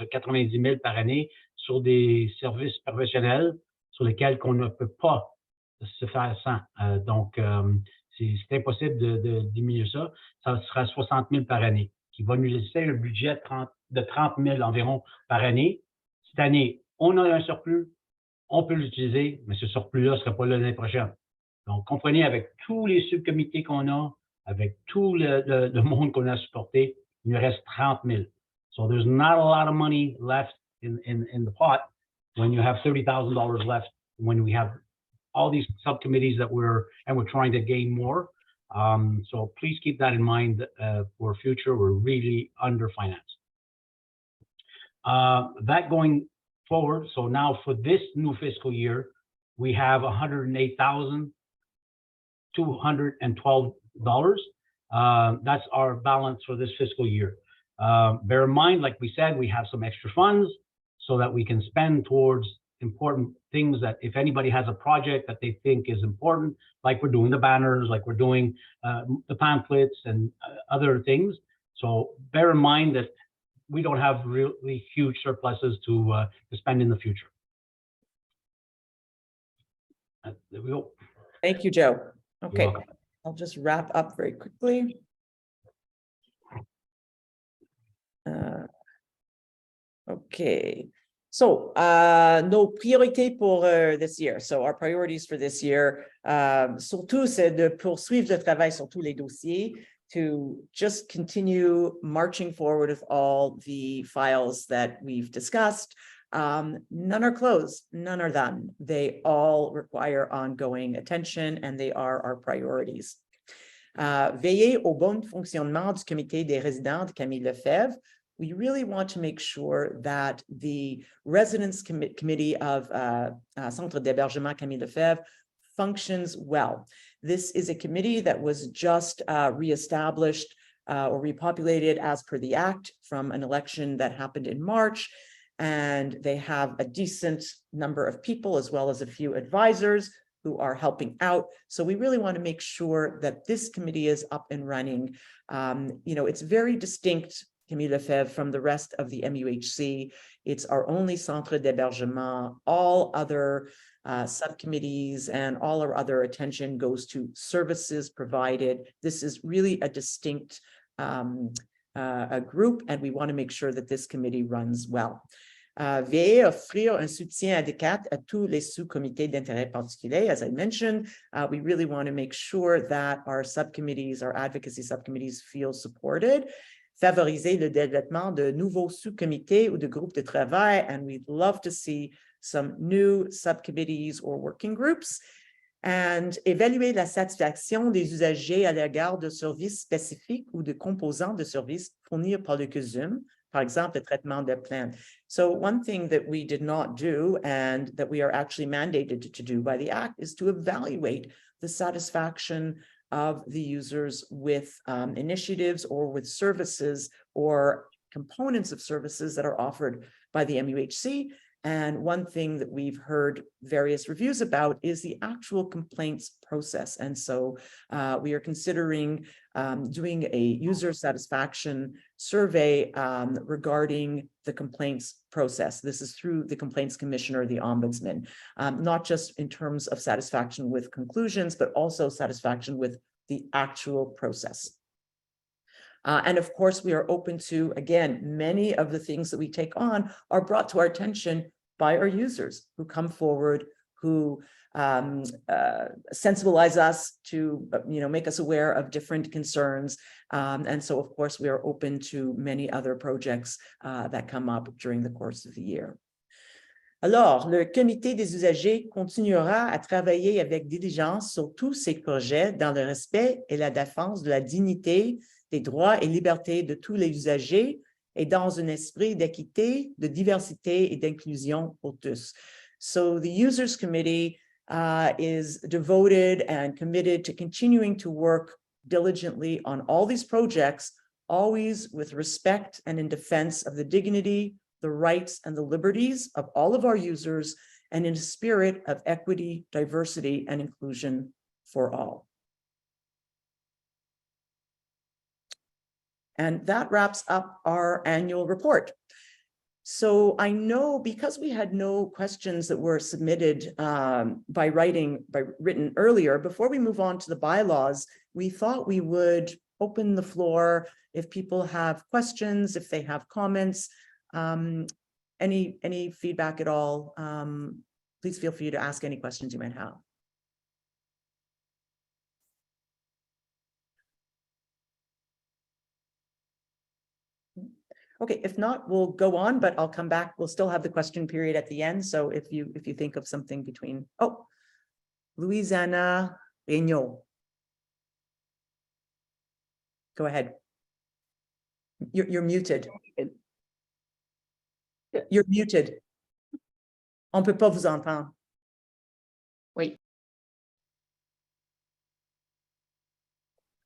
90 000 par année sur des services professionnels sur lesquels on ne peut pas se faire sans. Donc, c'est impossible de diminuer ça. Ça sera 60 000 par année, qui va nous laisser un budget de 30 000 environ par année. Cette année, on a un surplus, on peut l'utiliser, mais ce surplus-là ne sera pas là l'année prochaine. Donc, comprenez, avec tous les subcomités qu'on a, avec tout le monde qu'on a supporté, il nous reste 30 000. So there's not a lot of money left in the pot when you have $30,000 left, when we have all these subcommittees that we're trying to gain more. So please keep that in mind for future. We're really underfinanced. That going forward, so now for this new fiscal year, we have $108,212. That's our balance for this fiscal year. Bear in mind, like we said, we have some extra funds so that we can spend towards important things that if anybody has a project that they think is important, like we're doing the banners, like we're doing the pamphlets and other things. So bear in mind that we don't have really huge surpluses to spend in the future. There we go. Thank you, Joe. Okay, welcome. I'll just wrap up very quickly. Okay, so nos priorités pour this year. So our priorities for this year, surtout, c'est de poursuivre le travail sur tous les dossiers, to just continue marching forward with all the files that we've discussed. None are closed, none are done. They all require ongoing attention and they are our priorities. Veiller au bon fonctionnement du comité des résidents de Camille Lefebvre. We really want to make sure that the residence committee of Centre d'hébergement Camille Lefebvre functions well. This is a committee that was just reestablished or repopulated as per the Act from an election that happened in March. And they have a decent number of people as well as a few advisors who are helping out. So we really want to make sure that this committee is up and running. It's very distinct, Camille Lefebvre, from the rest of the MUHC. It's our only centre d'hébergement. All other subcommittees and all our other attention goes to services provided. This is really a distinct a group, and we want to make sure that this committee runs well. Veiller à offrir un soutien adéquat à tous les sous-comités d'intérêt particulier. As I mentioned, we really want to make sure that our subcommittees, our advocacy subcommittees, feel supported. Favoriser le développement de nouveaux sous-comités ou de groupes de travail, and we'd love to see some new subcommittees or working groups. And évaluer la satisfaction des usagers à l'égard de services spécifiques ou de composants de services fournis par le CUSM, par exemple, le traitement des plaintes. So one thing that we did not do and that we are actually mandated to do by the Act is to evaluate the satisfaction of the users with initiatives or with services or components of services that are offered by the MUHC. And one thing that we've heard various reviews about is the actual complaints process. And so we are considering doing a user satisfaction survey regarding the complaints process. This is through the Complaints Commissioner, the Ombudsman, not just in terms of satisfaction with conclusions, but also satisfaction with the actual process. And of course, we are open to, again, many of the things that we take on are brought to our attention by our users who come forward, who sensibilize us to, make us aware of different concerns. And so, of course, we are open to many other projects that come up during the course of the year. Alors, le comité des usagers continuera à travailler avec diligence sur tous ces projets dans le respect et la défense de la dignité, des droits et libertés de tous les usagers et dans un esprit d'équité, de diversité et d'inclusion pour tous. So the Users Committee is devoted and committed to continuing to work diligently on all these projects, always with respect and in defense of the dignity, the rights and the liberties of all of our users, and in a spirit of equity, diversity, and inclusion for all. And that wraps up our annual report. So I know because we had no questions that were submitted by written earlier, before we move on to the bylaws, we thought we would open the floor if people have questions, if they have comments, any feedback at all. Please feel free to ask any questions you might have. Okay, if not, we'll go on, but I'll come back. We'll still have the question period at the end. So if you think of something between, Louisiana Regnault. Go ahead. You're muted. You're muted. On peut pas vous entendre. Wait.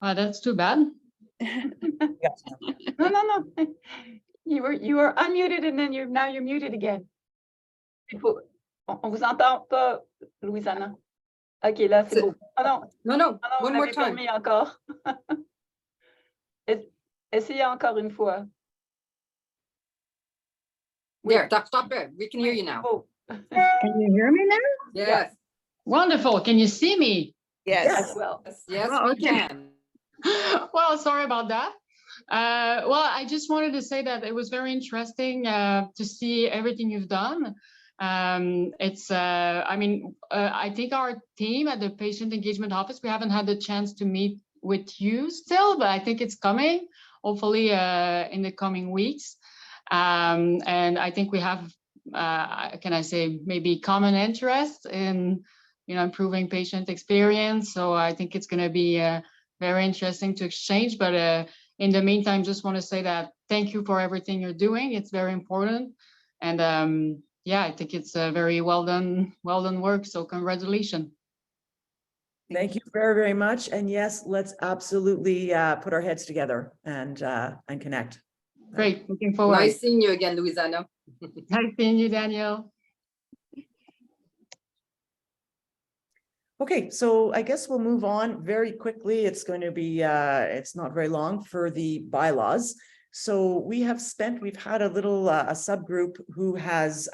That's too bad. No. You were unmuted and then you're muted again. On vous entend pas, Louisiana. Ok, là, c'est beau. Ah non. No, Ah non, one vous more l'avez time. permis encore. Essayez encore une fois. There, stop there. We can hear you now. Oh. Can you hear me now? Yes, Wonderful. Can you see me? Yes. Well, yes, Oh, we okay. can. Well, sorry about that. Well, I just wanted to say that it was very interesting to see everything you've done. I think our team at the Patient Engagement Office, we haven't had the chance to meet with you still, but I think it's coming, hopefully in the coming weeks. And I think we have, can I say, maybe common interest in, improving patient experience. So I think it's going to be very interesting to exchange. But in the meantime, just want to say that thank you for everything you're doing. It's very important. And yeah, I think it's a very well done work. So congratulations. Thank you very, very much. And yes, let's absolutely put our heads together and connect. Great. Looking forward. Nice seeing you again, Louisiana. Nice seeing you, Danielle. Okay, so I guess we'll move on very quickly. It's going to be, it's not very long for the bylaws. So we've had a little, a subgroup who has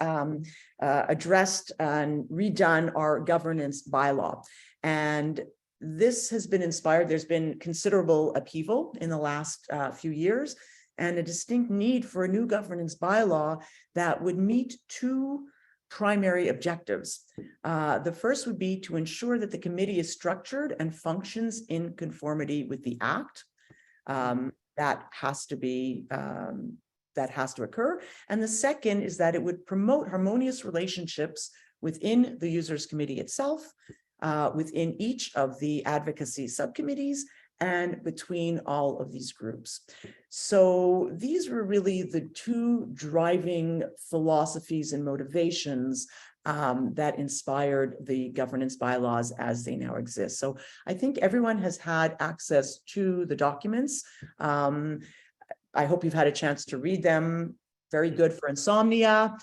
addressed and redone our governance bylaw. And this has been inspired. There's been considerable upheaval in the last few years and a distinct need for a new governance bylaw that would meet two primary objectives. The first would be to ensure that the committee is structured and functions in conformity with the Act. That has to occur. And the second is that it would promote harmonious relationships within the Users Committee itself, within each of the advocacy subcommittees, and between all of these groups. So these were really the two driving philosophies and motivations that inspired the governance bylaws as they now exist. So I think everyone has had access to the documents. I hope you've had a chance to read them. Very good for insomnia.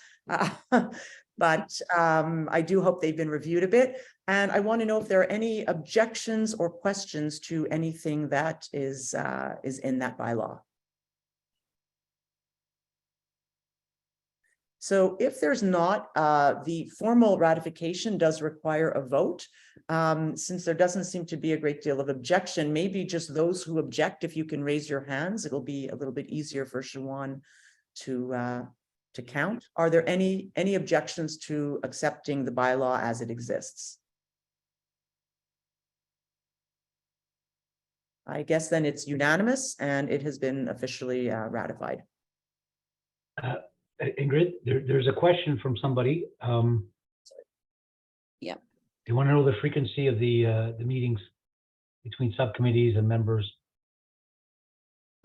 But I do hope they've been reviewed a bit. And I want to know if there are any objections or questions to anything that is in that bylaw. So if there's not, the formal ratification does require a vote. Since there doesn't seem to be a great deal of objection, maybe just those who object, if you can raise your hands, it'll be a little bit easier for Siobhan to count. Are there any objections to accepting the bylaw as it exists? I guess then it's unanimous and it has been officially ratified. Ingrid, there's a question from somebody. Yeah. They want to know the frequency of the meetings between subcommittees and members.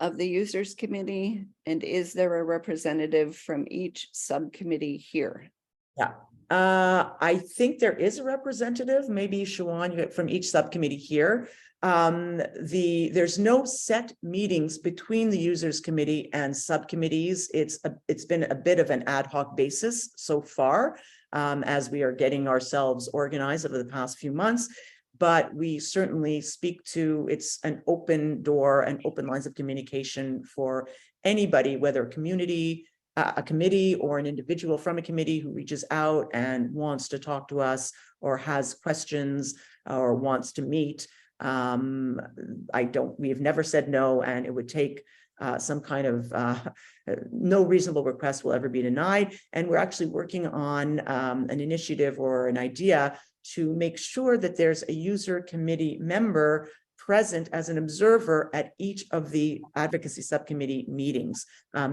Of the Users Committee, and is there a representative from each subcommittee here? Yeah, I think there is a representative, maybe Siobhan, from each subcommittee here. There's no set meetings between the Users Committee and subcommittees. It's been a bit of an ad hoc basis so far, as we are getting ourselves organized over the past few months. But we certainly speak to, it's an open door and open lines of communication for anybody, whether a committee or an individual from a committee who reaches out and wants to talk to us or has questions or wants to meet. We have never said no, and it would take some kind of, no reasonable request will ever be denied. And we're actually working on an initiative or an idea to make sure that there's a user committee member present as an observer at each of the advocacy subcommittee meetings.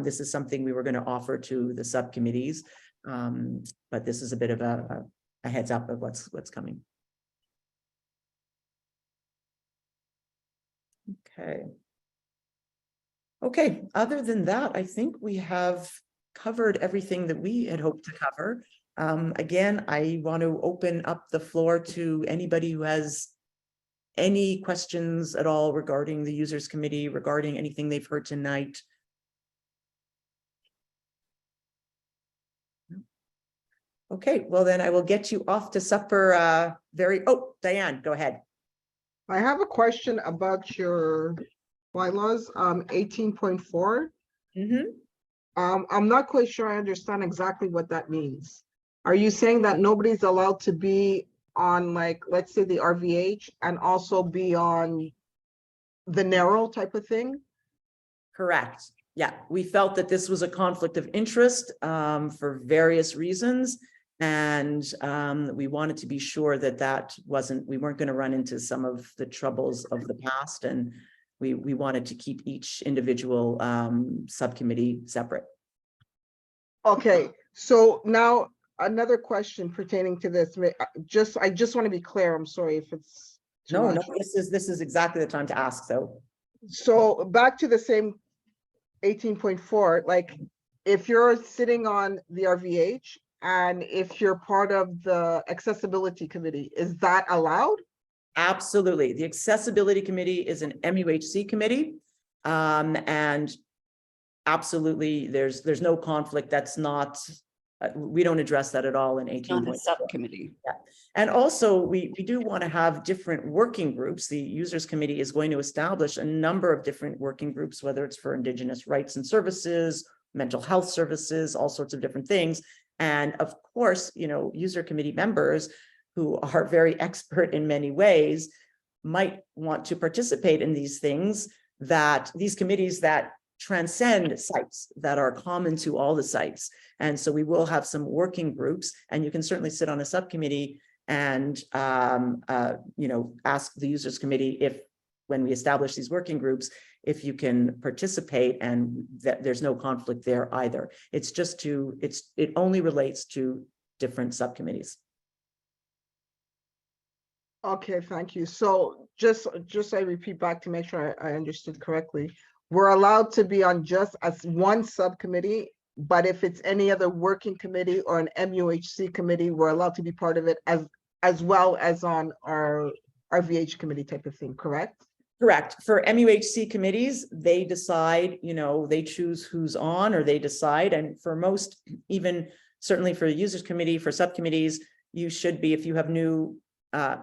This is something we were going to offer to the subcommittees, but this is a bit of a heads up of what's coming. Okay, other than that, I think we have covered everything that we had hoped to cover. Again, I want to open up the floor to anybody who has any questions at all regarding the Users Committee, regarding anything they've heard tonight. Okay, well then I will get you off to supper Diane, go ahead. I have a question about your bylaws, 18.4. I'm not quite sure I understand exactly what that means. Are you saying that nobody's allowed to be on, like, let's say the RVH and also be on the narrow type of thing? Correct. Yeah, we felt that this was a conflict of interest for various reasons. And we wanted to be sure that we weren't going to run into some of the troubles of the past. And we wanted to keep each individual subcommittee separate. Okay, so now another question pertaining to this. I just want to be clear. I'm sorry if it's too No, much. this is exactly the time to ask. So back to the same 18.4, like if you're sitting on the RVH and if you're part of the accessibility committee, is that allowed? Absolutely. The accessibility committee is an MUHC committee. And absolutely, there's no conflict. That's not, we don't address that at all in 18. On the subcommittee. Yeah. And also we do want to have different working groups. The users committee is going to establish a number of different working groups, whether it's for Indigenous rights and services, mental health services, all sorts of different things. And of course, user committee members who are very expert in many ways might want to participate in these things, that these committees that transcend sites, that are common to all the sites. And so we will have some working groups, and you can certainly sit on a subcommittee and ask the users committee if, when we establish these working groups, if you can participate, and that there's no conflict there either. It's just it only relates to different subcommittees. Okay, thank you. So just I repeat back to make sure I understood correctly. We're allowed to be on just as one subcommittee, but if it's any other working committee or an MUHC committee, we're allowed to be part of it as well as on our RVH committee type of thing, correct? Correct. For MUHC committees, they decide, they choose who's on, or they decide. And for most, even certainly for the users committee, for subcommittees, you should be, if you have new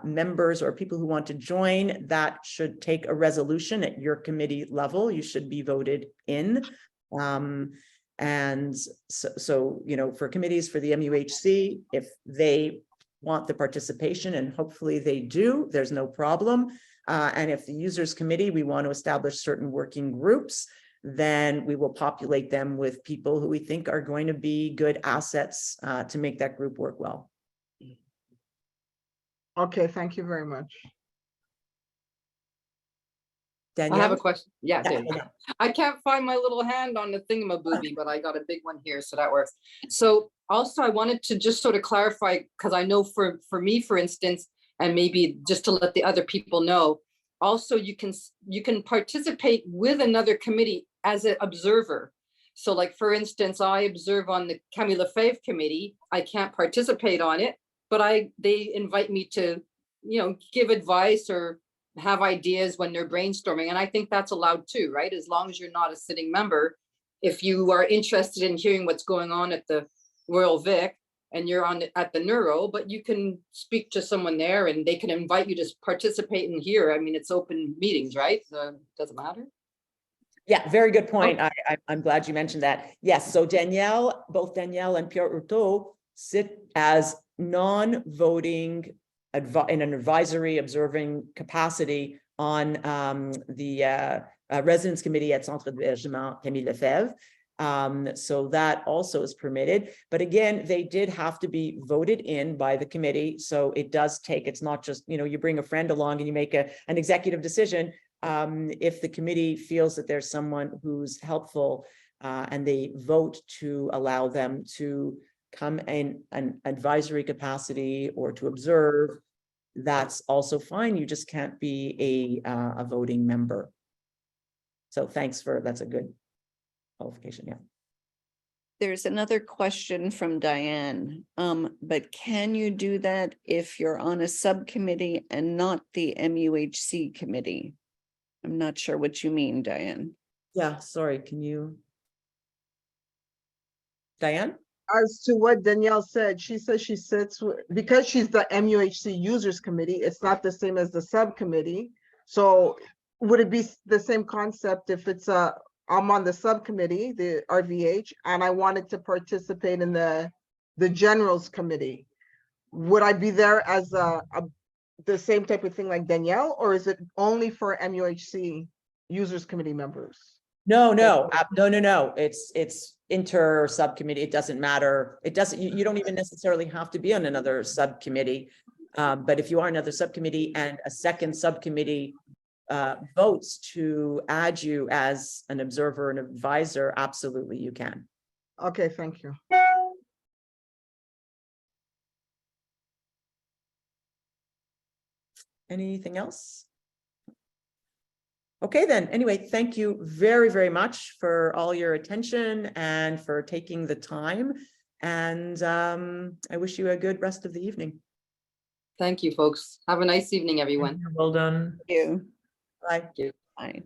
members or people who want to join, that should take a resolution at your committee level. You should be voted in. And so, for committees, for the MUHC, if they want the participation, and hopefully they do, there's no problem. And if the users committee, we want to establish certain working groups, then we will populate them with people who we think are going to be good assets to make that group work well. Okay, thank you very much. Danielle? I have a question. Yeah, Yeah, Dave. I can't find my little hand on the thingamabooby, but I got a big one here, so that works. So also I wanted to just sort of clarify, because I know for me, for instance, and maybe just to let the other people know, also you can participate with another committee as an observer. So like, for instance, I observe on the Camille Lefebvre committee. I can't participate on it, but they invite me to, give advice or have ideas when they're brainstorming. And I think that's allowed too, right? As long as you're not a sitting member. If you are interested in hearing what's going on at the Royal Vic and you're at the Neuro, but you can speak to someone there and they can invite you to participate in here. I mean, it's open meetings, right? So doesn't matter. Yeah, very good point. I'm glad you mentioned that. Yes, so both Danielle and Pierre Hurtaud sit as non-voting in an advisory observing capacity on the residence committee at Centre d'Hébergement Camille Lefebvre. So that also is permitted. But again, they did have to be voted in by the committee. So it does take, it's not just, you bring a friend along and you make an executive decision. If the committee feels that there's someone who's helpful and they vote to allow them to come in an advisory capacity or to observe, that's also fine. You just can't be a voting member. So that's a good qualification. Yeah. There's another question from Diane, but can you do that if you're on a subcommittee and not the MUHC committee? I'm not sure what you mean, Diane. Yeah, sorry, can you? Diane? As to what Danielle said, she says she sits because she's the MUHC Users Committee. It's not the same as the subcommittee. So would it be the same concept if it's a I'm on the subcommittee, the RVH, and I wanted to participate in the Generals Committee. Would I be there as the same type of thing like Danielle, or is it only for MUHC Users Committee members? No, it's inter subcommittee. It doesn't matter. It doesn't, you don't even necessarily have to be on another subcommittee. But if you are another subcommittee and a second subcommittee votes to add you as an observer and advisor, absolutely you can. Okay, thank you. Anything else? Okay, then. Anyway, thank you very, very much for all your attention and for taking the time. And I wish you a good rest of the evening. Thank you, folks. Have a nice evening, everyone. Well done. You. Bye. Bye.